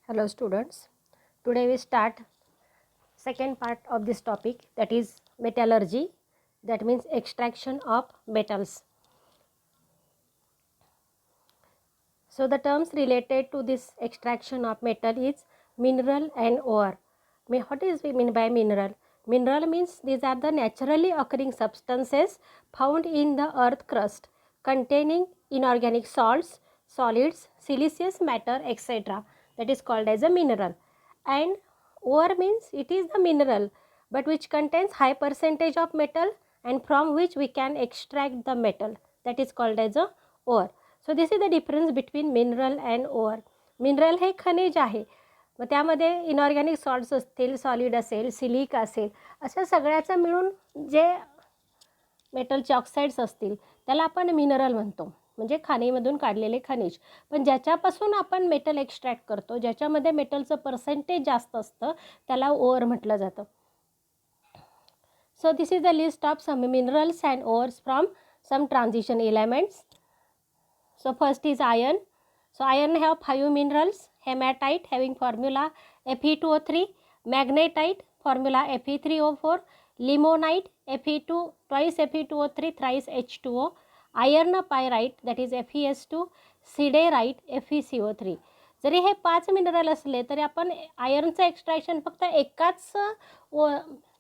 Hello students, today we start second part of this topic, that is metallurgy, that means extraction of metals. So the terms related to this extraction of metal is mineral and ore. What is we mean by mineral? Mineral means these are the naturally occurring substances found in the earth crust containing inorganic salts, solids, siliceous matter, etc. That is called as a mineral. And ore means it is the mineral but which contains high percentage of metal and from which we can extract the metal, that is called as a ore. So this is the difference between mineral and ओअर. Mineral हे खनिज आहे, मग त्यामध्ये inorganic salts असतील, solid असेल, सिलिक असेल, अशा सगळ्याचं मिळून जे मेटलचे ऑक्साईड्स असतील त्याला आपण मिनरल म्हणतो, म्हणजे खाणीमधून काढलेले खनिज. पण ज्याच्यापासून आपण मेटल एक्स्ट्रॅक्ट करतो, ज्याच्यामध्ये मेटलचं पर्सेंटेज जास्त असतं त्याला ओअर म्हटलं जातं. So this is the list of some minerals and ores from some transition elements. So first is iron. So iron have 5 minerals: hematite having formula Fe2O3, magnetite formula Fe3O4, limonite Fe2 twice Fe2O3 thrice H2O, iron pyrite that is FeS2, siderite FeCO3. जरी हे 5 mineral असले तरी आपण आयर्नचं extraction फक्त एकाच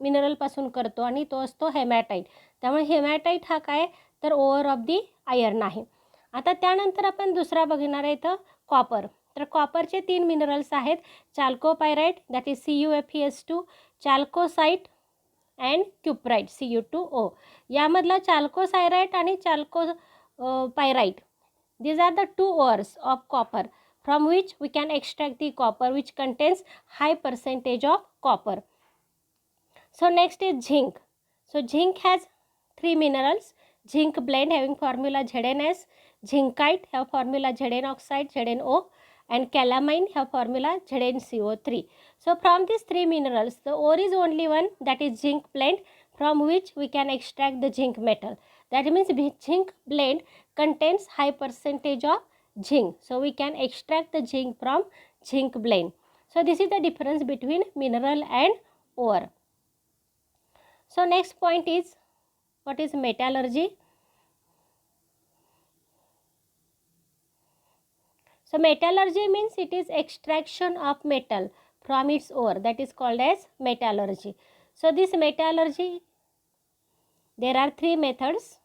मिनरलपासून करतो आणि तो असतो हेमॅटाईट. त्यामुळे हेमॅटाईट हा काय तर ओअर ऑफ दी आयर्न आहे. आता त्यानंतर आपण दुसरा बघणार आहे तर कॉपर. तर कॉपरचे 3 मिनरल्स आहेत: chalcopyrite that is CuFeS2, chalcocite and cuprite Cu2O. यामधला चाल्कोसायराइट आणि pyrite, these are the 2 ores of copper from which we can extract the copper which contains high percentage of copper. So next is zinc. So zinc has 3 minerals: zinc blend having formula ZnS, zincite have formula Zn oxide ZnO, and calamine have formula ZnCO3. So from these 3 minerals the ore is only one, that is zinc blend, from which we can extract the zinc metal. That means zinc blend contains high percentage of zinc, so we can extract the zinc from zinc blend. So this is the difference between mineral and ore. So next point is, what is metallurgy? So metallurgy means it is extraction of metal from its ore, that is called as metallurgy. So this metallurgy, there are 3 methods.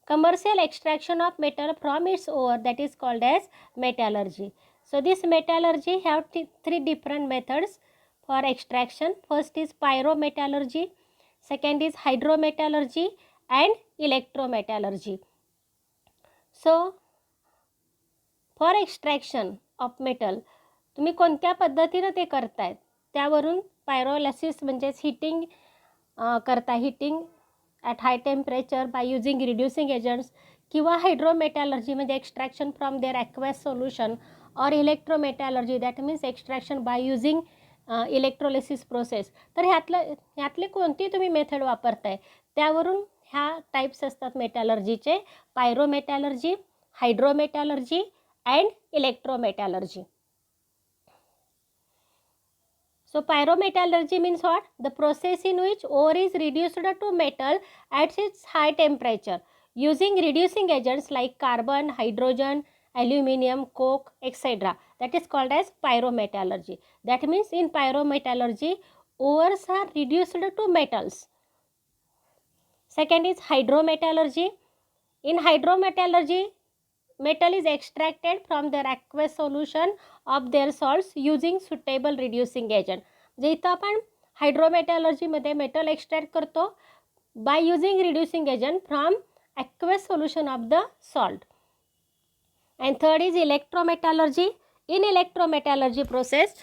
Commercial extraction of metal from its ore, that is called as metallurgy. So this metallurgy have 3 different methods for extraction. First is pyrometallurgy, second is hydrometallurgy and electrometallurgy. So for extraction of metal तुम्ही कोणत्या पद्धतीनं ते करतायत त्यावरून पायरोलायसिस म्हणजेच heating करता, heating at high temperature by using reducing agents, किंवा hydrometallurgy म्हणजे extraction from their aqueous solution, और electrometallurgy that means extraction by using electrolysis process. तर ह्यातले कोणती तुम्ही मेथड वापरताय त्यावरून ह्या टाईप्स असतात मेटॅलर्जीचे: पायरोमेटॅलर्जी, हायड्रोमेटॅलर्जी and electrometallurgy. So pyrometallurgy means what? The process in which ore is reduced to metal at its high temperature using reducing agents like carbon, hydrogen, aluminum, coke, etc. That is called as pyrometallurgy. That means in pyrometallurgy ores are reduced to metals. Second is hydrometallurgy. In hydrometallurgy metal is extracted from their aqueous solution of their salts using suitable reducing agent. जे इथं आपण हायड्रोमेटॅलर्जीमध्ये metal extract करतो bye using reducing agent from aqueous solution of the salt. And third is electrometallurgy. In electrometallurgy process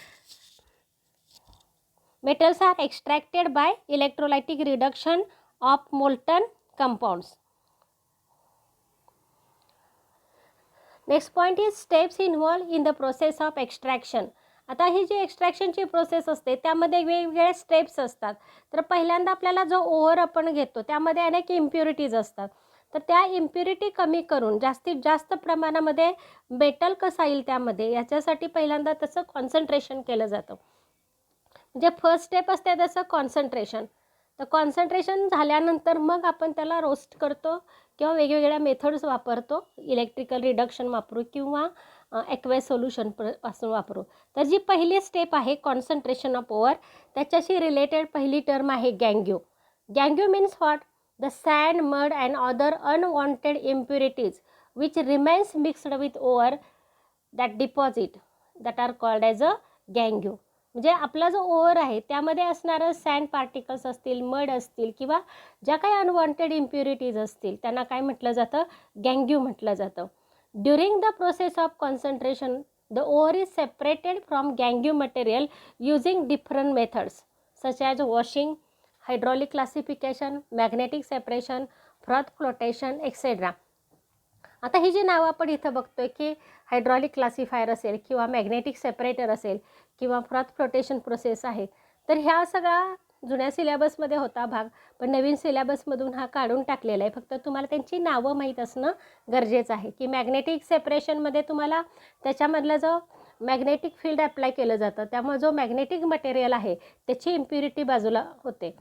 metals are extracted by electrolytic reduction of molten compounds. Next point is steps involve in the process of extraction. आता ही जी एक्स्ट्रॅक्शनची process असते त्यामध्ये वेगवेगळ्या steps असतात. तर पहिल्यांदा आपल्याला जो ओअर आपण घेतो त्यामध्ये अनेक इम्प्युरिटीज असतात. तर त्या इम्प्युरिटी कमी करून जास्तीत जास्त प्रमाणामध्ये मेटल कसं येईल त्यामध्ये, याच्यासाठी पहिल्यांदा त्याचं कॉन्सन्ट्रेशन केलं जातं. म्हणजे फर्स्ट स्टेप असते त्याचं कॉन्सन्ट्रेशन. तर कॉन्सन्ट्रेशन झाल्यानंतर मग आपण त्याला रोस्ट करतो किंवा वेगवेगळ्या मेथड्स वापरतो, इलेक्ट्रिकल रिडक्शन वापरू किंवा ॲक्वेस सोल्युशन पासून वापरू. तर जी पहिली स्टेप आहे कॉन्सन्ट्रेशन ऑफ ओअर, त्याच्याशी रिलेटेड पहिली टर्म आहे गँग्यू. गँग्यू means what? The sand, mud and other unwanted impurities which remains mixed with ओअर that deposit that R called as a गँग्यू. म्हणजे आपला जो ओअर आहे त्यामध्ये असणारं सँड पार्टिकल्स असतील, मड असतील किंवा ज्या काही अनवॉन्टेड इम्प्युरिटीज असतील त्यांना काय म्हटलं जातं? गँग्यू म्हटलं जातं. During the process of concentration the ore is separated from गँग्यू material using different methods such as washing, hydraulic classification, magnetic separation, froth flotation etcetera. आता ही जी नावं आपण इथं बघतोय की हायड्रॉलिक क्लासिफायर असेल किंवा मॅग्नेटिक सेपरेटर असेल किंवा फ्रॉथ फ्लोटेशन प्रोसेस आहे, तर ह्या सगळा जुन्या सिलेबसमध्ये होता भाग, पण नवीन सिलेबसमधून हा काढून टाकलेला आहे. फक्त तुम्हाला त्यांची नावं माहीत असणं गरजेचं आहे. की मॅग्नेटिक सेपरेशनमध्ये तुम्हाला त्याच्यामधलं जो मॅग्नेटिक फील्ड अप्लाय केलं जातं, त्यामुळे जो मॅग्नेटिक मटेरियल आहे त्याची इम्प्युरिटी बाजूला होते.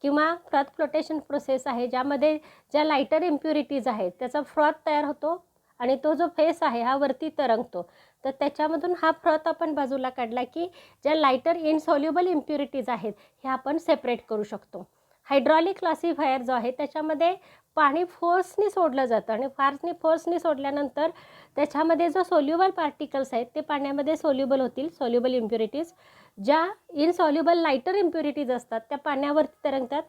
किंवा फ्रॉथ फ्लोटेशन प्रोसेस आहे ज्यामध्ये ज्या लायटर इम्प्युरिटीज आहेत त्याचा फ्रॉथ तयार होतो आणि तो जो फेस आहे हा वरती तरंगतो. तर त्याच्यामधून हा फ्रॉथ आपण बाजूला काढला की ज्या लायटर इनसॉल्युबल इम्प्युरिटीज आहेत ह्या आपण सेपरेट करू शकतो. हायड्रॉलिक क्लासिफायर जो आहे त्याच्यामध्ये पाणी फोर्सनी सोडलं जातं आणि फोर्सनी सोडल्यानंतर त्याच्यामध्ये जो सोल्युबल पार्टिकल्स आहेत ते पाण्यामध्ये सोल्युबल होतील, सोल्युबल इम्प्युरिटीज. ज्या इनसॉल्युबल लायटर इम्प्युरिटीज असतात त्या पाण्यावरती तरंगतात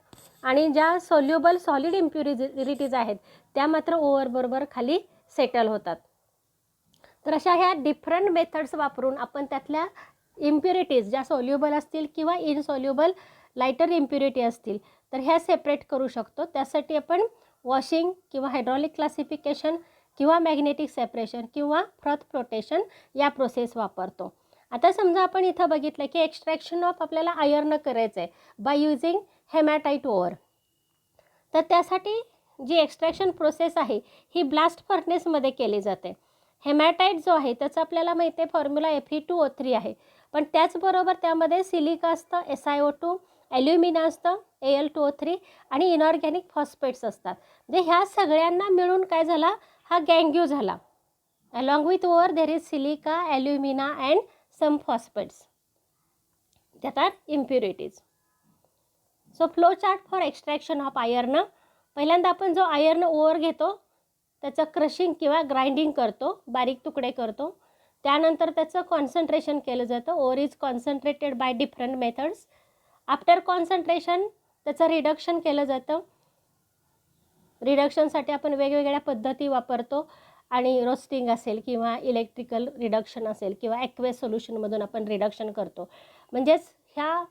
आणि ज्या सोल्युबल सॉलिड इम्प्युरिटीज आहेत त्या मात्र ओव्हरबरोबर खाली सेटल होतात. तर अशा ह्या डिफरंट मेथड्स वापरून आपण त्यातल्या इम्प्युरिटीज ज्या सोल्युबल असतील किंवा इनसॉल्युबल लायटर इम्प्युरिटी असतील तर ह्या सेपरेट करू शकतो. त्यासाठी आपण वॉशिंग किंवा हायड्रॉलिक क्लासिफिकेशन किंवा मॅग्नेटिक सेपरेशन किंवा फ्रॉथ फ्लोटेशन या प्रोसेस वापरतो. आता समजा आपण इथं बघितलं की एक्स्ट्रॅक्शन ऑफ आपल्याला आयर्न करायचं आहे बाय युजिंग हेमॅटाइट ओअर. तर त्यासाठी जी एक्स्ट्रॅक्शन प्रोसेस आहे ही ब्लास्ट फर्नेसमध्ये केली जाते. हेमॅटाइट जो आहे त्याचा आपल्याला माहिती आहे फॉर्म्युला Fe2O3 आहे, पण त्याचबरोबर त्यामध्ये सिलिका असतं, SiO2, ॲल्युमिना असतं, Al2O3 आणि इनऑर्गॅनिक फॉस्फेट्स असतात. म्हणजे ह्या सगळ्यांना मिळून काय झाला? हा गँग्यू झाला. Along with ore there is silica, alumina and some phosphates that are impurities. So flow chart for extraction of iron. पहिल्यांदा आपण जो आयर्न ओअर घेतो त्याचं क्रशिंग किंवा ग्राइंडिंग करतो, बारीक तुकडे करतो. त्यानंतर त्याचं कॉन्सन्ट्रेशन केलं जातं. Ore is concentrated by different methods. After concentration त्याचं रिडक्शन केलं जातं. रिडक्शनसाठी आपण वेगवेगळ्या पद्धती वापरतो आणि रोस्टिंग असेल किंवा इलेक्ट्रिकल रिडक्शन असेल किंवा ॲक्वेस सोल्युशनमधून आपण रिडक्शन करतो. म्हणजेच ह्या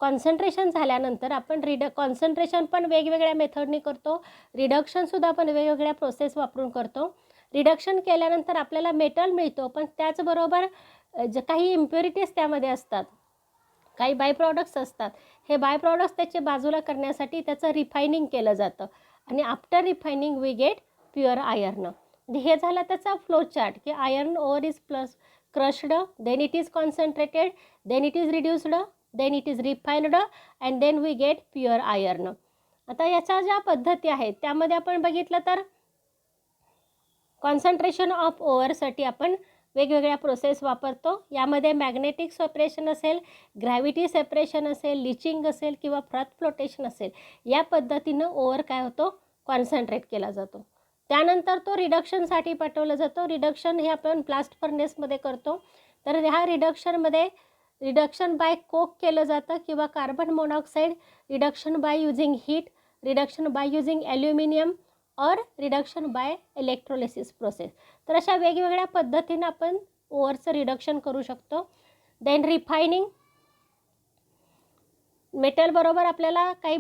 कॉन्सन्ट्रेशन झाल्यानंतर आपण कॉन्सन्ट्रेशन पण वेगवेगळ्या मेथडनी करतो, रिडक्शनसुद्धा आपण वेगवेगळ्या प्रोसेस वापरून करतो. रिडक्शन केल्यानंतर आपल्याला मेटल मिळतो, पण त्याचबरोबर जे काही इम्प्युरिटीज त्यामध्ये असतात, काही बाय प्रॉडक्ट्स असतात, हे बाय प्रॉडक्ट्स त्याचे बाजूला करण्यासाठी त्याचं रिफायनिंग केलं जातं आणि after refining we get pure iron. हे झालं त्याचा फ्लो चार्ट की iron ore is plus crushed, then it is concentrated, then it is reduced, then it is refined and then we get pure iron. आता याच्या ज्या पद्धती आहेत त्यामध्ये आपण बघितलं तर कॉन्सन्ट्रेशन ऑफ ओअरसाठी आपण वेगवेगळ्या प्रोसेस वापरतो. यामध्ये मॅग्नेटिक सेपरेशन असेल, ग्रॅव्हिटी सेपरेशन असेल, लिचिंग असेल किंवा फ्रॉथ फ्लोटेशन असेल, या पद्धतीनं ओअर काय होतो? कॉन्सन्ट्रेट केला जातो. त्यानंतर तो रिडक्शनसाठी पाठवला जातो. रिडक्शन हे आपण ब्लास्ट फर्नेसमध्ये करतो. तर ह्या रिडक्शनमध्ये रिडक्शन बाय कोक केलं जातं किंवा carbon monoxide, reduction by using heat, reduction by using aluminium और रिडक्शन बाय इलेक्ट्रोलिसिस प्रोसेस. तर अशा वेगवेगळ्या पद्धतीनं आपण ओअरचं रिडक्शन करू शकतो. देन रिफायनिंग, मेटलबरोबर आपल्याला काही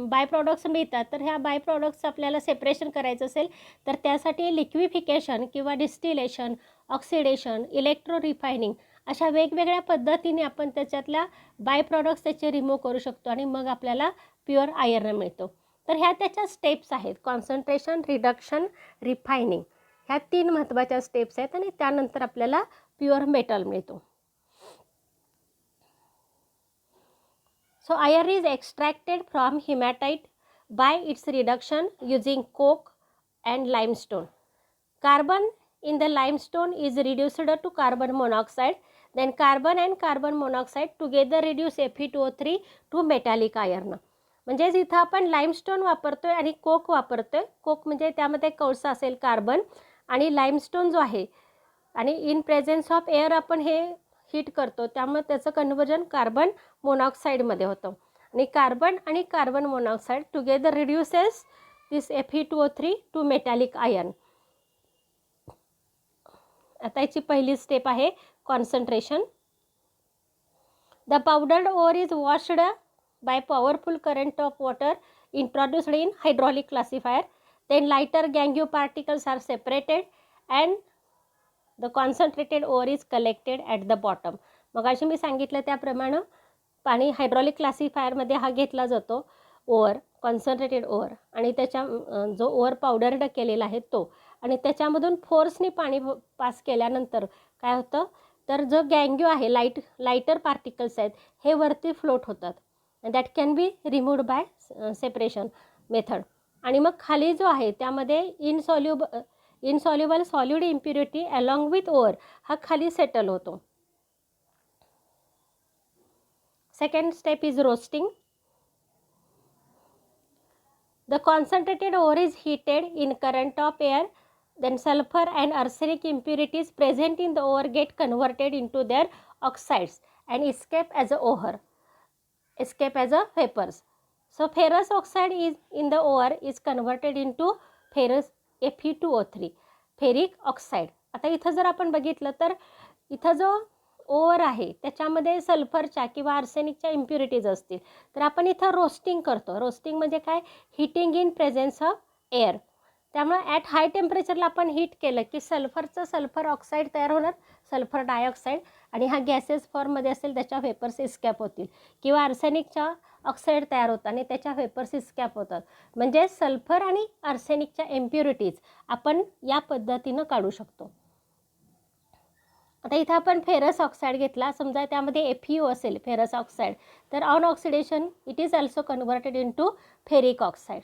बाय प्रॉडक्ट्स मिळतात, तर ह्या बाय प्रॉडक्ट्स आपल्याला सेपरेशन करायचं असेल तर त्यासाठी लिक्विफिकेशन किंवा डिस्टिलेशन, ऑक्सिडेशन, इलेक्ट्रो रिफायनिंग अशा वेगवेगळ्या पद्धतीने आपण त्याच्यातल्या बाय प्रॉडक्ट्स त्याचे रिमूव्ह करू शकतो आणि मग आपल्याला प्युअर आयर्न मिळतो. तर ह्या त्याच्या स्टेप्स आहेत, कॉन्सन्ट्रेशन, रिडक्शन, रिफायनिंग, ह्या 3 महत्त्वाच्या स्टेप्स आहेत आणि त्यानंतर आपल्याला प्युअर मेटल मिळतो. So iron is extracted from hematite by its reduction using coke and limestone. Carbon in the limestone is reduced to carbon monoxide. Then carbon and carbon monoxide together reduce Fe2O3 to metallic iron. म्हणजेच इथं आपण limestone वापरतोय आणि कोक वापरतोय. कोक म्हणजे त्यामध्ये कोळसा असेल, कार्बन, आणि लाईमस्टोन जो आहे आणि इन प्रेझेन्स ऑफ एअर आपण हे हीट करतो, त्यामुळे त्याचं कन्वर्जन कार्बन मोनॉक्साईडमध्ये होतं आणि carbon monoxide together reduces this Fe2O3 to metallic iron. आता याची पहिली स्टेप आहे concentration. The powdered ore is washed by powerful current of water introduced in hydraulic classifier. Then lighter गँग्यू particles are separated and the concentrated ore is collected at the bottom. मग अशी मी सांगितलं त्याप्रमाणे पाणी हायड्रॉलिक क्लासिफायरमध्ये हा घेतला जातो ओर, कॉन्सन्ट्रेटेड ओर, आणि त्याच्या जो ओर पावडर्ड केलेला आहे तो, आणि त्याच्यामधून फोर्सने पाणी पास केल्यानंतर काय होतं, तर जो गँग्यू आहे, लाइटर पार्टिकल्स आहेत, हे वरती फ्लोट होतात. That can be removed by separation method. आणि मग खाली जो आहे त्यामध्ये insoluble solid impurity along with ore हा खाली सेटल होतो. Second step is roasting. The concentrated ore is heated in current of air. Then sulfur and arsenic impurities present in the ore get converted into their oxides and escape as vapors. So ferrous oxide is in the ore is converted into ferrous Fe2O3, ferric oxide. आता इथं जर आपण बघितलं तर इथं जो or आहे त्याच्यामध्ये सल्फरच्या किंवा आर्सेनिकच्या इम्प्युरिटीज असतील, तर आपण इथं रोस्टिंग करतो. रोस्टिंग म्हणजे काय, heating in presence of air. त्यामुळे ॲट हाय टेम्परेचरला आपण हीट केलं की सल्फर ऑक्साईड तयार होणार, सल्फर डायऑक्साईड, आणि हा गॅसेस फॉर्ममध्ये असेल त्याच्या वेपर्स इस्कॅप होतील, किंवा आर्सेनिकच्या ऑक्साईड तयार होतात आणि त्याच्या वेपर्स इस्कॅप होतात. म्हणजे सल्फर आणि आर्सेनिकच्या इम्प्युरिटीज आपण या पद्धतीनं काढू शकतो. आता इथं आपण फेरस ऑक्साईड घेतला, समजा त्यामध्ये FeO असेल फेरस ऑक्साईड, तर on oxidation it is also converted into ferric oxide.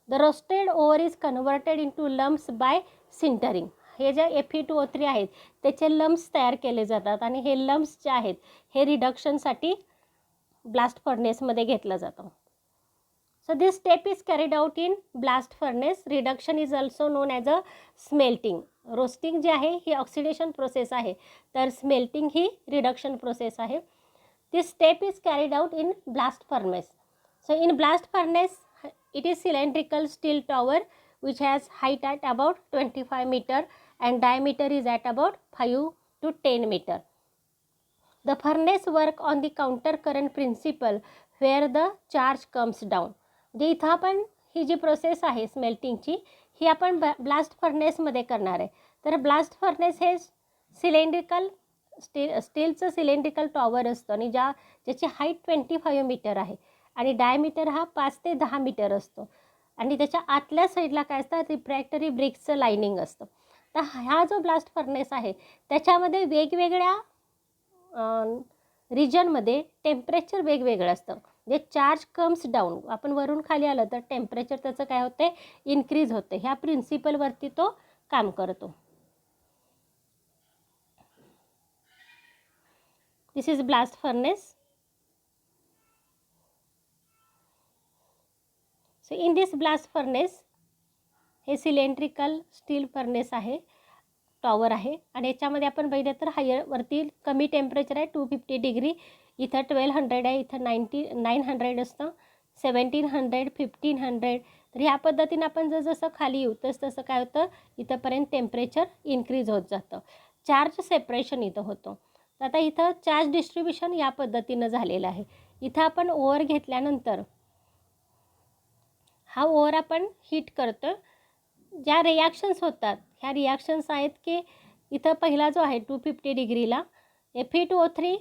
The roasted ore is converted into lumps by sintering. हे जे Fe2O3 आहेत त्याचे लम्प्स तयार केले जातात आणि हे लम्प्स जे आहेत हे रिडक्शनसाठी ब्लास्ट फर्नेसमध्ये घेतलं जातं. So this step is carried out in blast furnace. Reduction is also known as a smelting. Roasting जे आहे ही ऑक्सिडेशन प्रोसेस आहे, तर स्मेल्टिंग ही रिडक्शन प्रोसेस आहे. This step is carried out in blast furnace. So in blast furnace it is cylindrical steel tower which has height at about 25 meter and diameter is at about 5 to 10 meter. The furnace work on the counter current principle where the charge comes down. जे इथं आपण ही जी process आहे स्मेल्टिंगची ही आपण blast फर्नेसमध्ये करणार आहे. तर blast furnace हे स्टीलचं सिलेंड्रिकल टॉवर असतं आणि ज्याची हाईट 25 मीटर आहे आणि डायमीटर हा 5 ते 10 मीटर असतो आणि त्याच्या आतल्या साईडला काय असतं, रिफ्रॅक्टरी ब्रिक्सचं लायनिंग असतं. तर हा जो ब्लास्ट फर्नेस आहे त्याच्यामध्ये वेगवेगळ्या रिजनमध्ये टेम्परेचर वेगवेगळं असतं. जे चार्ज कम्स डाऊन, आपण वरून खाली आलं तर टेम्परेचर त्याचं काय होते, इन्क्रीज होते. ह्या प्रिन्सिपलवरती तो काम करतो. This is blast furnace. So in this blast furnace हे सिलेंड्रिकल स्टील फर्नेस आहे, टॉवर आहे आणि याच्यामध्ये आपण बघितलं तर हायर वरती कमी टेम्परेचर आहे 250 डिग्री, इथं 1200 आहे, इथं 900 असतं, 1700, 1500. तर ह्या पद्धतीनं आपण जसं खाली येऊ तसं काय होतं, इथंपर्यंत टेम्परेचर इन्क्रीज होत जातं. चार्ज सेपरेशन इथं होतं. तर आता इथं चार्ज डिस्ट्रीब्युशन या पद्धतीनं झालेलं आहे. इथं आपण ओव्हर घेतल्यानंतर हा ओव्हर आपण हीट करतो. ज्या रिॲक्शन्स होतात ह्या रिॲक्शन्स आहेत की इथं पहिला जो आहे 250 डिग्रीला Fe2O3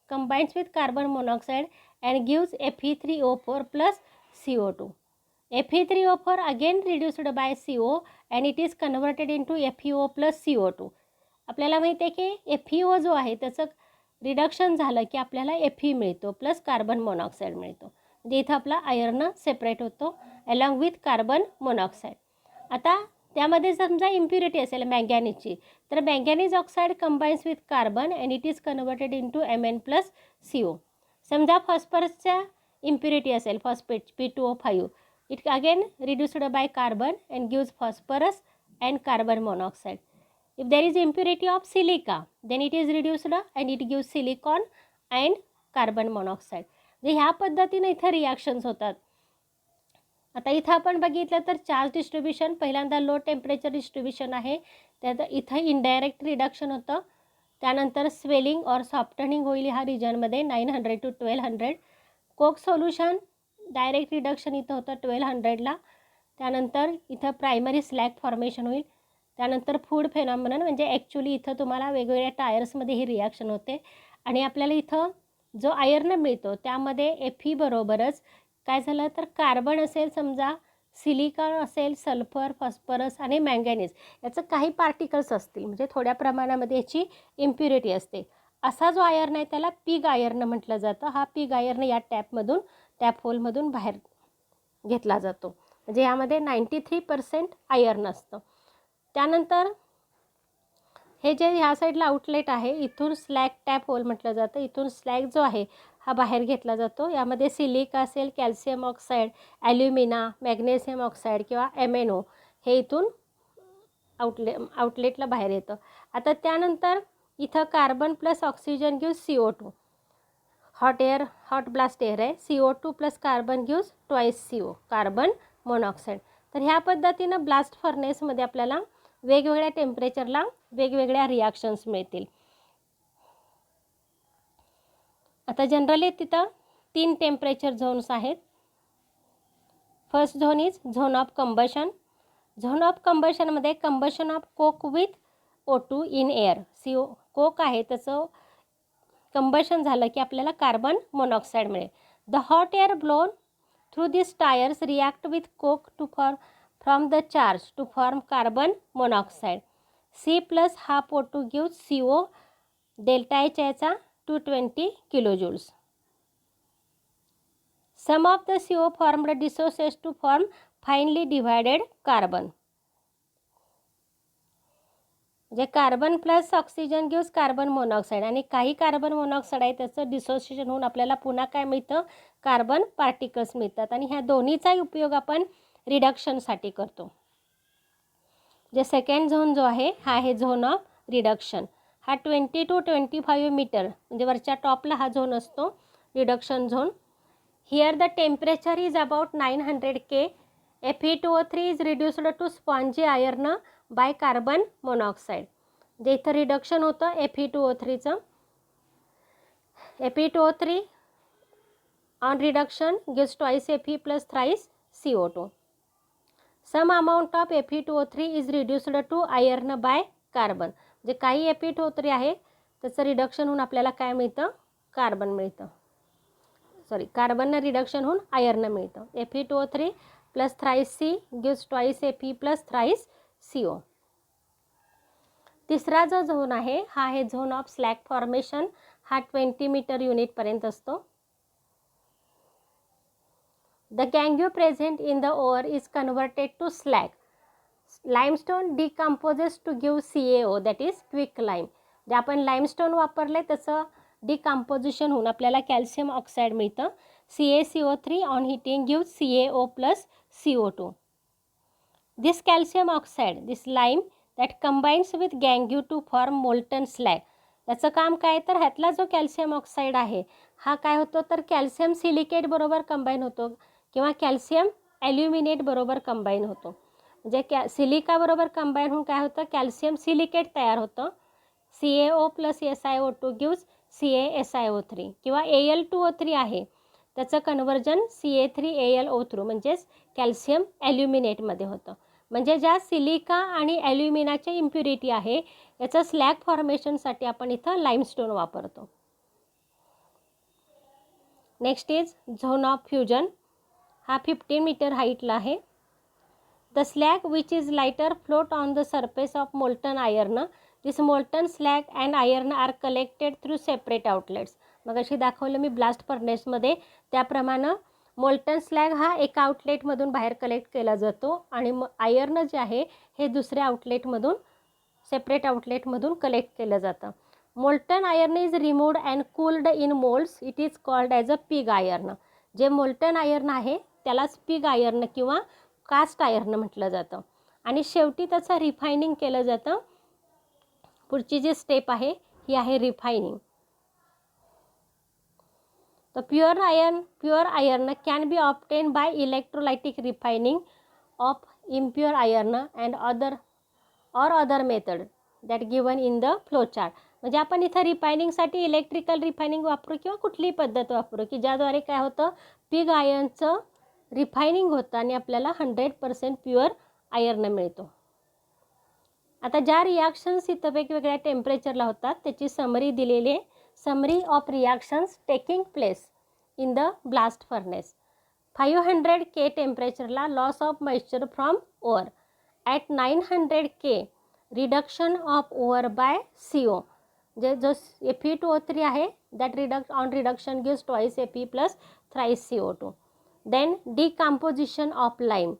combines with carbon monoxide and gives Fe3O4 plus CO2. Fe3O4 again reduced by CO and it is converted into FeO plus CO2. आपल्याला माहिती आहे की FeO जो आहे त्याचं रिडक्शन झालं की आपल्याला Fe मिळतो प्लस कार्बन मोनॉक्साईड मिळतो. म्हणजे इथं आपला आयर्न सेपरेट होतो अलॉंग विथ कार्बन मोनॉक्साईड. आता त्यामध्ये समजा इम्प्युरिटी असेल मॅंगॅनीजची, तर manganese oxide combines with carbon and it is converted into Mn plus CO. समजा फॉस्फरसच्या इम्प्युरिटी असेल phosphate P2O5, it again reduced by carbon and gives phosphorus and carbon monoxide. If there is impurity of silica, then it is reduced and it gives silicon and carbon monoxide. म्हणजे ह्या पद्धतीने इथं reactions होतात. आता इथं आपण बघितलं तर चार्ज डिस्ट्रीब्युशन पहिल्यांदा लो टेम्परेचर डिस्ट्रीब्युशन आहे, त्यात इथं इनडायरेक्ट रिडक्शन होतं. त्यानंतर स्वेलिंग और सॉफ्टनिंग होईल ह्या रिजनमध्ये 900 to 1200. Coke solution direct reduction इथं होतं 1200ला. त्यानंतर इथं प्रायमरी स्लॅग फॉर्मेशन होईल. त्यानंतर फूड फेनॉमिनन म्हणजे ॲक्च्युली इथं तुम्हाला वेगवेगळ्या टायर्समध्ये ही रिॲक्शन होते आणि आपल्याला इथं जो आयर्न मिळतो त्यामध्ये Fe बरोबरच काय झालं तर कार्बन असेल, समजा सिलिका असेल, सल्फर, फॉस्फरस आणि मॅंगॅनीज याचं काही पार्टिकल्स असतील, म्हणजे थोड्या प्रमाणामध्ये याची इम्प्युरिटी असते. असा जो आयर्न आहे त्याला पिग आयर्न म्हटलं जातं. हा पिग आयर्न या टॅप होलमधून बाहेर घेतला जातो. म्हणजे यामध्ये 93% आयर्न असतं. त्यानंतर हे जे ह्या साईडला आउटलेट आहे इथून स्लॅग टॅप होल म्हटलं जातं. इथून स्लॅग जो आहे हा बाहेर घेतला जातो. यामध्ये सिलिका असेल, कॅल्शियम ऑक्साईड, ॲल्युमिना, मॅग्नेशियम ऑक्साईड किंवा MnO हे इथून आउटलेटला बाहेर येतं. आता त्यानंतर इथं carbon plus oxygen gives CO2. Hot blast air आहे. CO2 plus carbon gives twice CO, carbon monoxide. तर ह्या पद्धतीनं ब्लास्ट फर्नेसमध्ये आपल्याला वेगवेगळ्या टेम्परेचरला वेगवेगळ्या रिॲक्शन्स मिळतील. आता जनरली तिथं 3 टेम्परेचर झोन्स आहेत. First zone is zone of combustion. Zone of कंबशनमध्ये combustion of coke with O2 in air. Coke आहे त्याचं कंबशन झालं की आपल्याला कार्बन मोनॉक्साईड मिळेल. The hot air blown through this tires react with coke to form from the charge to form carbon monoxide. C plus half O2 gives CO. Delta H याचा 220 kilojoules. Some of the CO formed dissociates to form finely divided carbon. जे carbon plus oxygen gives carbon monoxide आणि काही carbon monoxide आहे त्याचं dissociation होऊन आपल्याला पुन्हा काय मिळतं, कार्बन पार्टिकल्स मिळतात. आणि ह्या दोन्हीचाही उपयोग आपण रिडक्शनसाठी करतो. जे सेकंड झोन जो आहे हा आहे झोन ऑफ रिडक्शन. हा 20 to 25 मीटर म्हणजे वरच्या टॉपला हा झोन असतो reduction zone. Here the temperature is about 900 K. Fe2O3 is reduced to spongy iron by carbon monoxide. जे इथं रिडक्शन होतं Fe2O3चं. Fe2O3 on reduction gives twice Fe plus thrice CO2. Some amount of Fe2O3 is reduced to iron by carbon. जे काही Fe2O3 आहे त्याचं reduction होऊन आपल्याला काय मिळतं, कार्बन मिळतं. कार्बननं रिडक्शन होऊन आयर्न मिळतं. Fe2O3 plus thrice C gives twice Fe plus thrice CO. तिसरा जो झोन आहे हा आहे झोन ऑफ स्लॅग फॉर्मेशन. हा 20 मीटर युनिटपर्यंत असतो. द गँग्यू present in the ore is converted to slag. Limestone decomposes to give CaO that is quick lime. जे आपण लाईमस्टोन वापरले त्याचं डिकम्पोजिशन होऊन आपल्याला कॅल्शियम ऑक्साईड मिळतं. CaCO3 on heating give CaO plus CO2. This calcium oxide, this lime that combines with गँग्यू to form molten slag. याचं काम काय तर ह्यातला जो कॅल्शियम ऑक्साईड आहे हा काय होतो तर कॅल्शियम सिलिकेट बरोबर कंबाईन होतो किंवा कॅल्शियम ॲल्युमिनेट बरोबर कंबाईन होतो. म्हणजे सिलिका बरोबर कंबाईन होऊन काय होतं, कॅल्शियम सिलिकेट तयार होतं. CaO plus SiO2 gives CaSiO3 किंवा Al2O3 आहे त्याचं कन्वर्जन Ca3AlO3 म्हणजेच कॅल्शियम ॲल्युमिनेटमध्ये होतं. म्हणजे ज्या सिलिका आणि ॲल्युमिनाची इम्प्युरिटी आहे याचं स्लॅग फॉर्मेशनसाठी आपण इथं लाईमस्टोन वापरतो. Next is zone of fusion, हा 15 मीटर हाईटला आहे. The slag which is lighter float on the surface of molten iron. This molten slag and iron are collected through separate outlets. मग अशी दाखवलं मी ब्लास्ट फर्नेसमध्ये, त्याप्रमाणे मोल्टन स्लॅग हा एका आउटलेटमधून बाहेर कलेक्ट केला जातो आणि आयर्न जे आहे हे दुसऱ्या आउटलेटमधून, सेपरेट आउटलेटमधून कलेक्ट केलं जातं. Molten iron is removed and cooled in moulds. It is called as a pig iron. जे मोल्टन आयर्न आहे त्यालाच पिग आयर्न किंवा कास्ट आयर्न म्हटलं जातं. आणि शेवटी त्याचं रिफायनिंग केलं जातं. पुढची जी स्टेप आहे ही आहे refining. The pure iron can be obtained by electrolytic refining of impure iron and other method that given in the flow chart. म्हणजे आपण इथं रिफायनिंगसाठी इलेक्ट्रिकल रिफायनिंग वापरू किंवा कुठलीही पद्धत वापरू की ज्याद्वारे काय होतं, पिग आयर्नचं रिफायनिंग होतं आणि आपल्याला 100% प्युअर आयर्न मिळतो. आता ज्या रिॲक्शन्स इथं वेगवेगळ्या टेम्परेचरला होतात त्याची समरी दिलेली आहे. Summary of reactions taking place in the blast furnace. 500 K टेम्परेचरला loss of moisture from ore. At 900 K reduction of ore by CO. जे जो Fe2O3 आहे that reduction gives twice Fe plus thrice CO2. Then decomposition of lime.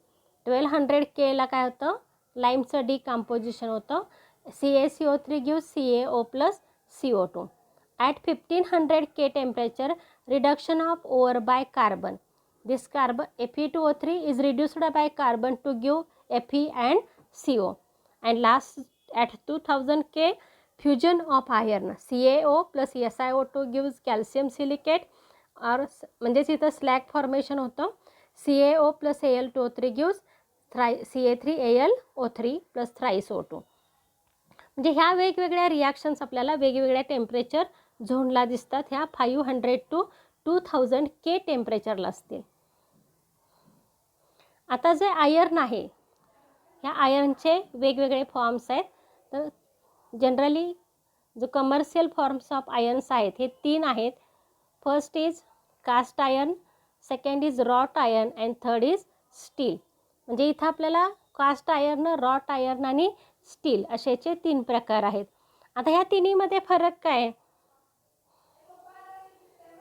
1200 Kला काय होतं, लाईमचं decomposition होतं. CaCO3 gives CaO plus CO2. At 1500 K temperature, reduction of ore by carbon. This carbon Fe2O3 is reduced by carbon to give Fe and CO. And last at 2000 K, fusion of iron. CaO plus SiO2 gives calcium silicate or म्हणजेच इथं slag formation होतं. CaO plus Al2O3 gives Ca3Al O3 plus thrice O2. म्हणजे ह्या वेगवेगळ्या reactions आपल्याला वेगवेगळ्या temperature झोनला दिसतात. ह्या 500 to 2000 K टेम्परेचरला असतील. आता जे आयर्न आहे ह्या आयर्नचे वेगवेगळे फॉर्म्स आहेत. तर जनरली जो कमर्शियल फॉर्म्स ऑफ आयर्न्स आहेत हे 3 आहेत. First is cast iron, second is wrought iron and third is steel. म्हणजे इथं आपल्याला कास्ट आयर्न, रॉट आयर्न आणि स्टील असेचे 3 प्रकार आहेत. आता ह्या तिन्हीमध्ये फरक काय आहे,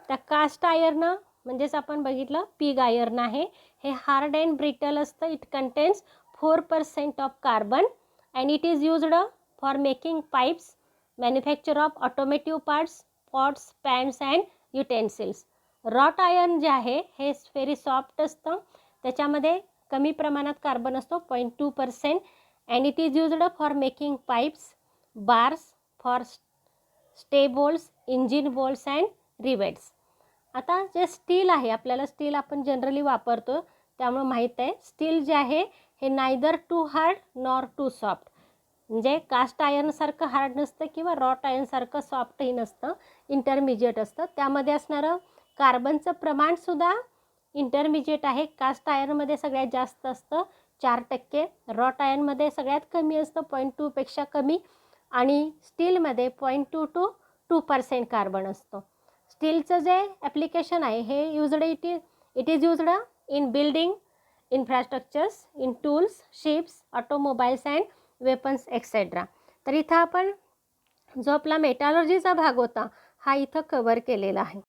त्या कास्ट आयर्न म्हणजेच आपण बघितलं पिग आयर्न आहे, हे हार्ड अँड ब्रिटल असतं. It contains 4% of carbon and it is used for making pipes, manufacture of automotive parts, pots, pans and utensils. Wrought iron जे आहे हे व्हेरी सॉफ्ट असतं, त्याच्यामध्ये कमी प्रमाणात कार्बन असतो 0.2% and it is used for making pipes, bars, for stay bolts, engine bolts and rivets. आता जे स्टील आहे, आपल्याला स्टील आपण जनरली वापरतो त्यामुळे माहीत आहे. स्टील जे आहे हे neither too hard nor too soft. म्हणजे कास्ट आयर्नसारखं हार्ड नसतं किंवा रॉट आयर्नसारखं सॉफ्टही नसतं, इंटरमिजिएट असतं. त्यामध्ये असणारं कार्बनचं प्रमाणसुद्धा इंटरमिजिएट आहे. कास्ट आयर्नमध्ये सगळ्यात जास्त असतं 4%, रॉट आयर्नमध्ये सगळ्यात कमी असतं 0.2पेक्षा कमी आणि स्टीलमध्ये 0.2 to 2% कार्बन असतो. स्टीलचं जे ॲप्लिकेशन आहे हे it is used in building infrastructures, in tools, ships, automobiles and weapons etcetera. तर इथं आपण जो आपला मेटॅलॉजीचा भाग होता हा इथं कवर केलेला आहे.